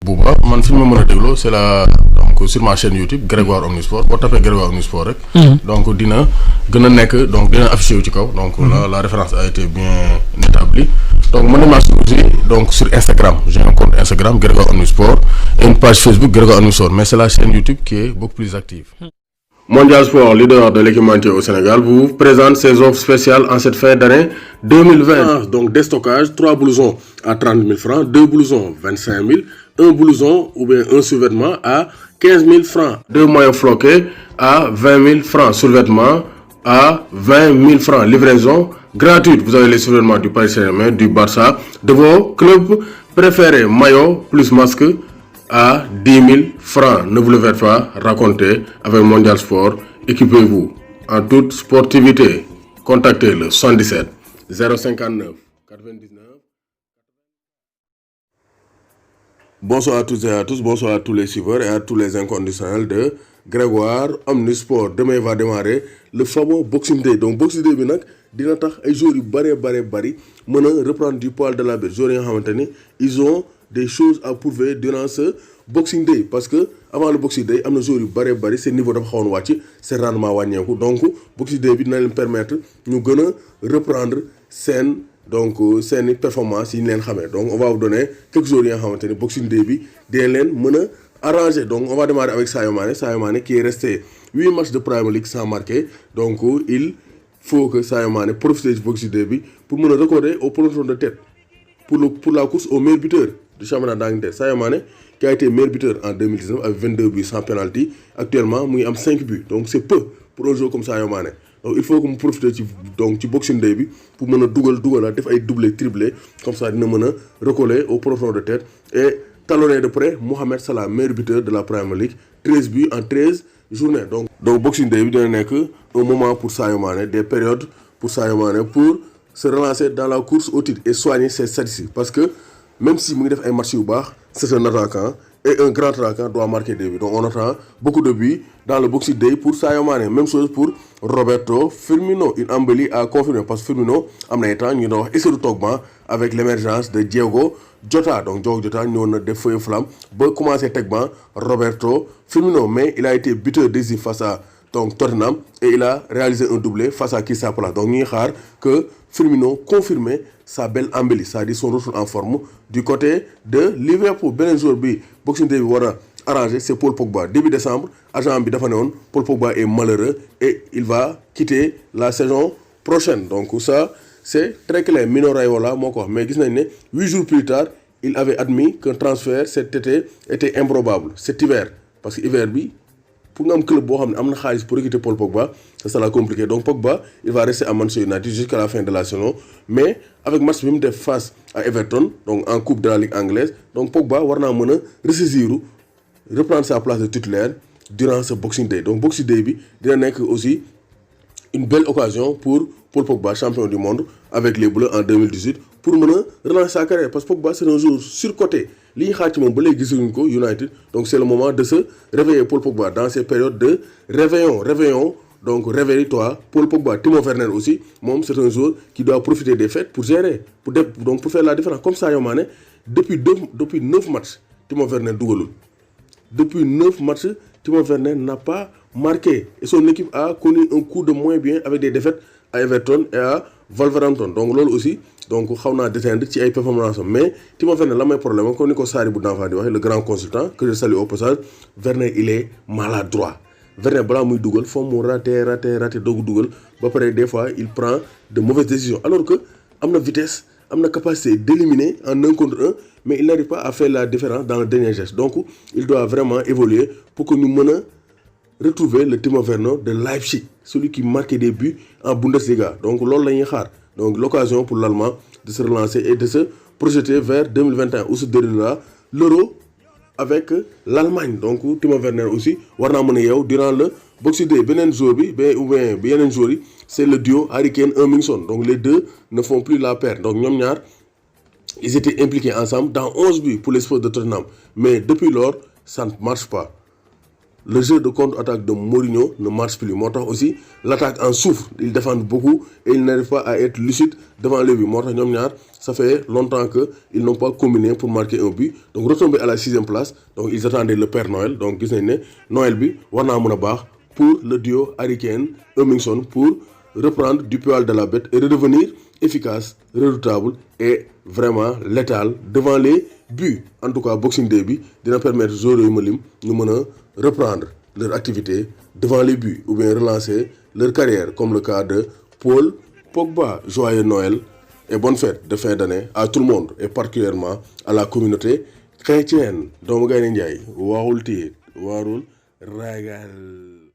Bouba man fi ma mën a dégloo c'est la donc sur ma chaîne YouTube Grégoire Omnisport boo tapee Grégoire Omnisport rek. donc dina gën a nekk donc dina affiché wu ci kaw. donc la référence a été bien établie. donc mën nañu maa aussi donc sur Instagram j'ai un compte Instagram Grégoire Omnisport et une page Facebook Grégoire Omnisport mais c'est la chaîne YouTube qui est beaucoup plus active. Mondial Sport, leader de l'équipementier au Sénégal, vous présente ses offres spéciales en cette fin d'année 2020. Donc déstockage, 3 blousons à 30 000 francs, 2 blousons 25 000, un blouson ou bien un sous-vêtement à 15 000 francs, 2 maillots floqués à 20 000 francs, sous-vêtements à 20 000 francs, livraison gratuite. Vous avez les sous-vêtements du Paris Saint-Germain, du Barça, de vos clubs préférés, maillot plus masque à 10 000 francs. Ne vous le faites pas raconter avec Mondial Sport. Équipez-vous en toute sportivité. Contactez le 77 059 99. Bonsoir à toutes et à tous, bonsoir à tous les suiveurs et à tous les inconditionnels de Grégoire Omnisport. Demain va démarrer le fameux Boxing Day. Donc Boxing Day bi nag dina tax ay joueurs yu bari mën a reprendre du poil de la bête. Joueurs yi nga xamante ni ils ont des choses à prouver durant ce Boxing Day parce que avant le Boxing Day am na joueurs yu bari seen niveau dafa xawoon wàcc seen rendement wàññeeku donc Boxing Day bi dina leen permettre ñu gën a reprendre seen seeni performance yi ñu leen xamee donc on va vous donner quelques jours yi nga xamante ni Boxing Day bi dina leen mën a arranger. Donc on va démarrer avec Sadio Mané qui est resté 8 matchs de Premier League sans marquer. Donc il faut que Sadio Mané profite du Boxing Day bi pour mën a recorder au peloton de tête pour la course au meilleur buteur du championnat d'Angleterre. Sadio Mané qui a été meilleur buteur en 2019 avec 22 buts sans penalty, actuellement mu ngi am 5 buts donc c'est peu pour un joueur comme Sadio Mané. Donc il faut que mu profiter ci Boxing Day bi pour mën a dugal def ay doublé triplé comme ça dina mën a recoller au peloton de tête et talonné de près Mohamed Salah meilleur buteur de la Premier League, 13 buts en 13 journées. Donc Boxing Day bi dina nekk un moment pour Sadio Mané, des périodes pour Sadio Mané pour se relancer dans la course au titre et soigner ses statistiques parce que même si mu ngi def ay matchs yu baax c'est un attaquant et un grand attaquant doit marquer des buts. Donc on attend beaucoup de buts dans le Boxing Day pour Sadio Mané. Même chose pour Roberto Firmino. Une embellie à confirmer parce que Firmino am na ay temps ñu doon wax est-ce que du toog banc avec l'émergence de Diogo Jota. Donc Diogo Jota ñëwoon na def feu flamme ba commencé teg banc Roberto Firmino mais il a été buteur décisif face à Tottenham et il a réalisé un doublé face à Crystal Palace. Donc ñu ngi xaar que Firmino confirme sa belle embellie, c'est-à-dire son retour en forme du côté de Liverpool. Beneen jour bi Boxing Day bi war a arrangé c'est Paul Pogba. Début décembre agent bi dafa ne woon Paul Pogba est malheureux et il va quitter la saison prochaine. Donc ça c'est très clair. Mino Raiola moo ko wax mais gis nañ ne 8 jours plus tard il avait admis qu'un transfert cet été était improbable cet hiver parce que hiver bi pour nga am club boo xam ne am na xaalis pour recruter Paul Pogba ça sera compliqué. Donc Pogba il va rester à Manchester United jusqu'à la fin de la saison mais avec match bi mu def face à Everton donc en coupe de la Ligue anglaise donc Pogba war naa mën a ressaisir reprendre sa place de titulaire durant ce Boxing Day. Donc Boxing Day bi dina nekk aussi une belle occasion pour Paul Pogba champion du monde avec les Bleus en 2018 pour mën a relancer sa carrière parce que Pogba c'est un joueur surcoté li ñu xaar ci moom ba léegi gisuñu ko United. Donc c'est le moment de se réveiller Paul Pogba dans ces périodes de réveillon. Donc réveille-toi Paul Pogba. Timo Werner aussi moom c'est un joueur qui doit profiter des fêtes pour gérer pour faire la différence comme Sadio Mané depuis 9 matchs Timo Werner dugalul. Depuis 9 matchs Timo Werner n'a pas marqué et son équipe a connu un coup de moins bien avec des défaites à Everton et à Wolverhampton. Donc loolu aussi donc xaw naa déteindre ci ay performances mais Timo Werner la may problème comme ni ko Sari bu d'enfant di waxee le grand consultant que je salue au passage. Werner il est maladroit. Werner balaa muy dugal foo mu raté doogu dugal ba pare des fois il prend de mauvaises décisions alors que am na vitesse am na capacité d'éliminer en 1 contre 1 mais il n'arrive pas à faire la différence dans le dernier geste. Donc il doit vraiment évoluer pour que ñu mën a retrouver le Timo Werner de Leipzig, celui qui marquait des buts en Bundesliga. Donc loolu la ñuy xaar. Donc l'occasion pour l'Allemand de se relancer et de se projeter vers 2021 où se déroulera l'Euro avec l'Allemagne. Donc Timo Werner aussi war naa mën a yeew durant le Boxing Day. Beneen jour bi yeneen jour yi c'est le duo Harry Kane Heung-min-Son. Donc les deux ne font plus la paire. Donc ñoom ñaar ils étaient impliqués ensemble dans 11 buts pour les Spurs de Tottenham mais depuis lors ça ne marche pas. le jeu de contre-attaque de Mourinho ne marche plus. Moo tax aussi l'attaque en souffre, ils défendent beaucoup et ils n'arrivent pas à être lucides devant les buts. Moo tax ñoom ñaar ça fait longtemps que ils n'ont pas combiné pour marquer un but. Donc retombé à la 6e place, donc ils attendaient le Père Noël. Donc gis nañ ne Noël bi war naa mën a baax pour le duo Harry Kane Heung-min pour reprendre du poil de la bête et redevenir efficace, redoutable et vraiment létal devant les buts. En tout cas Boxing Day bi dina permettre joueurs yu ma lim ñu mën a reprendre leur activité devant les buts ou bien relancer leur carrière comme le cas de Paul Pogba. Joyeux Noël et bonne fête de fin d'année à tout le monde et particulièrement à la communauté chrétienne. Doomu Gaynde Njaay waxul tiit warul ragal.